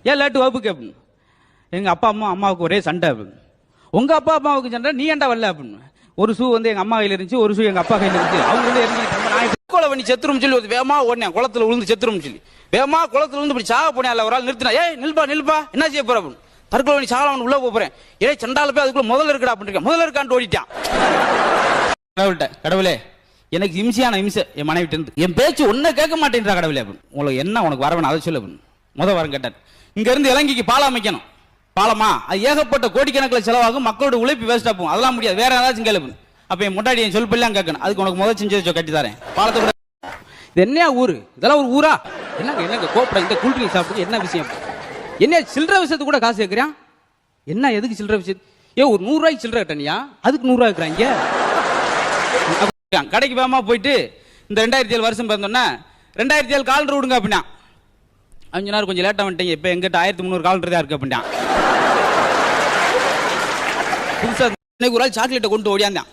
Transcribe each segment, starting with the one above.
ஏன் லேட்டு வகுப்புக்கு அப்படின்னு. எங்கள் அப்பா அம்மாவுக்கு ஒரே சண்டை அப்படின்னு. உங்கள் அப்பா அம்மாவுக்கு சண்டை, நீ ஏன்டா வரல அப்படின்னு. ஒரு ஷூ வந்து எங்கள் அம்மா கையில் இருந்துச்சு, ஒரு ஷூ எங்கள் அப்பா கையில் இருந்துச்சு. அவங்க வந்து இறங்கி தற்கொலை பண்ணி செத்துரும் சொல்லி ஒரு வேகமா ஓடினேன், குளத்துல விழுந்து செத்துரும் சொல்லி வேகமா குளத்துல விழுந்து இப்படி சாக போனேன். ஒரு ஆள் நிறுத்தினா, ஏய் நில்பா என்ன செய்ய போற அப்படின்னு. தற்கொலை பண்ணி சாகலாம் உள்ள போறேன். சண்டால போய் அதுக்குள்ள முதல்ல இருக்கா அப்படின்னு முதல்ல இருக்கான்னு ஓடிட்டான். கடவுளே எனக்கு இம்சையான இம்சை என் மனைவிட்டு இருந்து. என் பேச்சு ஒன்னும் கேட்க மாட்டேன்றா கடவுளே அப்படின்னு. உங்களுக்கு என்ன உனக்கு வரவேணும் அதை சொல்லு அப்படின்னு. வாரம் கேட்டார். இங்க இருந்து இலங்கைக்கு பாலம் அமைக்கணும். பாலமா அது ஏகப்பட்ட கோடிக்கணக்கில் செலவாகும், மக்களோட உழைப்பு வேஸ்டா போகும், அதெல்லாம் முடியாது, வேற ஏதாச்சும் கேளு. அப்ப என் முன்னாடி என் சொல்பெல்லாம் கேட்கணும். அதுக்கு உனக்கு முதல் செஞ்சு கட்டி தரேன் பாலத்தை கூட. இது என்ன ஊரு, இதெல்லாம் ஒரு ஊரா? என்னங்க கோப்பட இந்த கூல்ட்ரிங்க் சாப்பிட்டு என்ன விஷயம்? என்ன சில்லற விஷயத்துக்கு கூட காசு கேட்குறான்? என்ன எதுக்கு சில்லற விஷயம்? ஒரு 100 ரூபாய்க்கு சில்லற கட்டணியா, அதுக்கு 100 ரூபாய் இருக்கிறாங்க. கடைக்கு வேகமா போயிட்டு இந்த 2007 வருஷம் பிறந்தோன்னா 2007 காலண்டர் விடுங்க அப்படின்னா. அஞ்சு நேரம் கொஞ்சம் லேட்டாக வந்துட்டீங்க, இப்போ எங்கிட்ட 1300 காலண்டர் தான் இருக்கு அப்படின்னா. புதுசாக இன்னைக்கு ஒரு ஆள் சாக்லேட்டை கொண்டு ஓடியாந்தான்.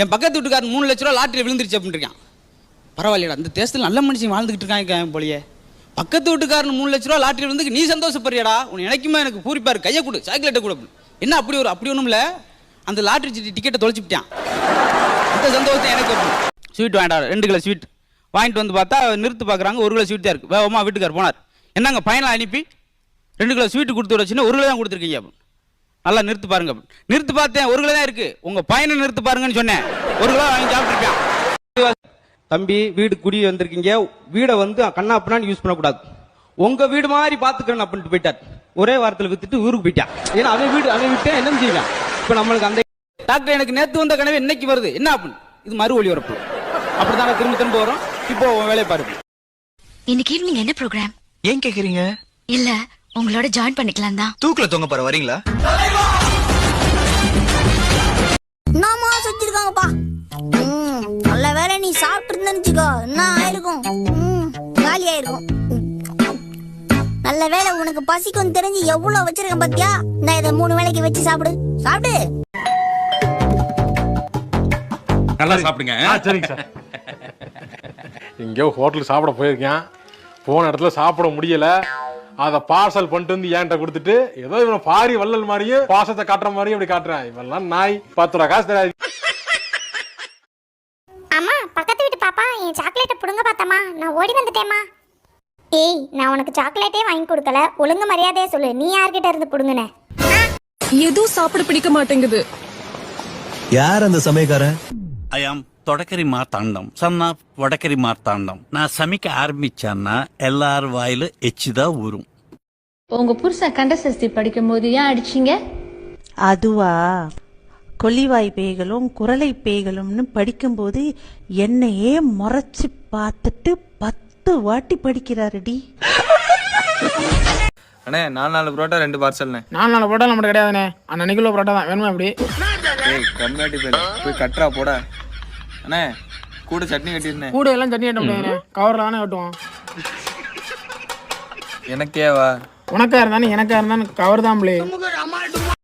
என் பக்கத்து வீட்டுக்காரன் 3 லட்ச ரூபா லாட்டரி விழுந்துருச்சு அப்படின்னு இருக்கான். பரவாயில்லடா, இந்த தேசத்தில் நல்ல மனுஷன் வாழ்ந்துகிட்டு இருக்காங்க போலியே. பக்கத்து வீட்டுக்காரன் 3 லட்ச ரூபா லாட்டரி விழுந்து நீ சந்தோஷப்படுறியாடா, உன் எனக்குமே எனக்கு பூரிப்பாரு, கையை கொடு சாக்லேட்டை கொடு. என்ன அப்படி ஒன்றும் இல்லை, அந்த லாட்டரி டிக்கெட்டை தொலைச்சிவிட்டான். அந்த சந்தோஷத்தை எனக்கு. ஸ்வீட் வேண்டாம், 2 கிலோ ஸ்வீட் வாங்கிட்டு வந்து பார்த்தா நிறுத்து பார்க்குறாங்க, 1 கிலோ ஸ்வீட் தான் இருக்கு. வேகமா வீட்டுக்கார் போனார். என்னங்க பையனை அனுப்பி 2 கிலோ ஸ்வீட் கொடுத்து விடச்சுன்னா 1 கிலோ தான் கொடுத்துருக்கீங்க அப்படின்னு. நல்லா நிறுத்து பாருங்க. நிறுத்து பார்த்தேன், 1 கிலோ தான் இருக்கு. உங்க பையனை நிறுத்து பாருங்கன்னு சொன்னேன், 1 கிலோ வாங்கி சாப்பிட்டுருக்கேன். தம்பி வீடு குடி வந்திருக்கீங்க, வீடை வந்து கண்ணா அப்படின்னா யூஸ் பண்ணக்கூடாது, உங்க வீடு மாதிரி பாத்துக்கிறேன் அப்படின்ட்டு போயிட்டார். ஒரே வாரத்தில் வித்துட்டு ஊருக்கு போயிட்டான். ஏன்னா அவன் விட்டு என்ன செய்வான். இப்ப நம்மளுக்கு அந்த டாக்டர் எனக்கு நேத்து வந்த கனவு இன்னைக்கு வருது என்ன அப்படின்னு. இது மறு ஒளிபரப்பு அப்படித்தானே திரும்ப வரும். இப்போ வேலையை பாருங்க. இன்னைக்கு ஈவினிங் என்ன ப்ரோக்ராம்? ஏன் கேக்குறீங்க? இல்ல உங்களோட ஜாயின் பண்ணிக்கலாம் தான். தூக்குல தொங்க போற வரீங்களா? என்னமா செஞ்சிருக்காங்கப்பா. நல்ல வேலை நீ சாப்பிட்டு நினைச்சுக்கோ, என்ன ஆயிருக்கும், காலி ஆயிருக்கும். நல்ல வேலை உனக்கு பசிக்கும் தெரிஞ்சு எவ்வளவு வச்சிருக்கேன் பாத்தியா. நான் இதை 3 வேளைக்கு வச்சு சாப்பிடு. நல்லா சாப்பிடுங்க. சரிங்க சார். எங்கேயோ ஹோட்டலுக்கு சாப்பிட போயிருக்கேன், போன இடத்துல சாப்பிட முடியல, அதை பார்சல் பண்ணிட்டு வந்து என்கிட்ட கொடுத்துட்டு ஏதோ இவன் பாரி வள்ளல் மாதிரியும் பாசத்தை காட்டுற மாதிரியும் அப்படி காட்டுறேன். இவெல்லாம் நாய் 10 ரூபா காசு தராது. அம்மா பக்கத்து வீட்டு பாப்பா என் சாக்லேட்டை புடுங்க பார்த்தாமா, நான் ஓடி வந்துட்டேம்மா. ஏய் நான் உனக்கு சாக்லேட்டே வாங்கி கொடுக்கல, ஒழுங்கு மரியாதையா சொல்லு, நீ யார்கிட்ட இருந்து புடுங்குன? எதுவும் சாப்பிட பிடிக்க மாட்டேங்குது. யார் அந்த சமயக்காரன்? ஐ ஆம் தொடக்கரி மார்த்தாண்டம், சன் ஆஃப் வடக்கரி மார்த்தாண்டம். நான் சமைக்க ஆரம்பிச்சேன்னா எல்லாரும் வாயில எச்சுதான் ஊறும். உங்க புருஷன் கண்டசஸ்தி படிக்கும் போது ஏன் அடிச்சீங்க? அதுவா, கொல்லிவாய் பேய்களும் குரலை பேய்களும்னு படிக்கும்போது என்னையே முறைச்சு பார்த்துட்டு 10 வாட்டி படிக்கிறாருடி. அண்ணே 4 புரோட்டா 2 பார்சல்ண்ணே. 4 புரோட்டா நம்மகிட்ட கிடையாதுண்ணே, அன்னைக்கு கிலோ புரோட்டா தான் வேணுமா? அப்படி கம்மியாட்டி போய் கட்டுறா போட. அண்ணே கூட சட்னி கட்டிருந்தேன். கூட எல்லாம் சட்னி கட்ட முடியாது, கவர்ல தானே கட்டுவோம். எனக்கேவா? உனக்கா இருந்தானே எனக்கா இருந்தானு கவர் தான் பிள்ளை.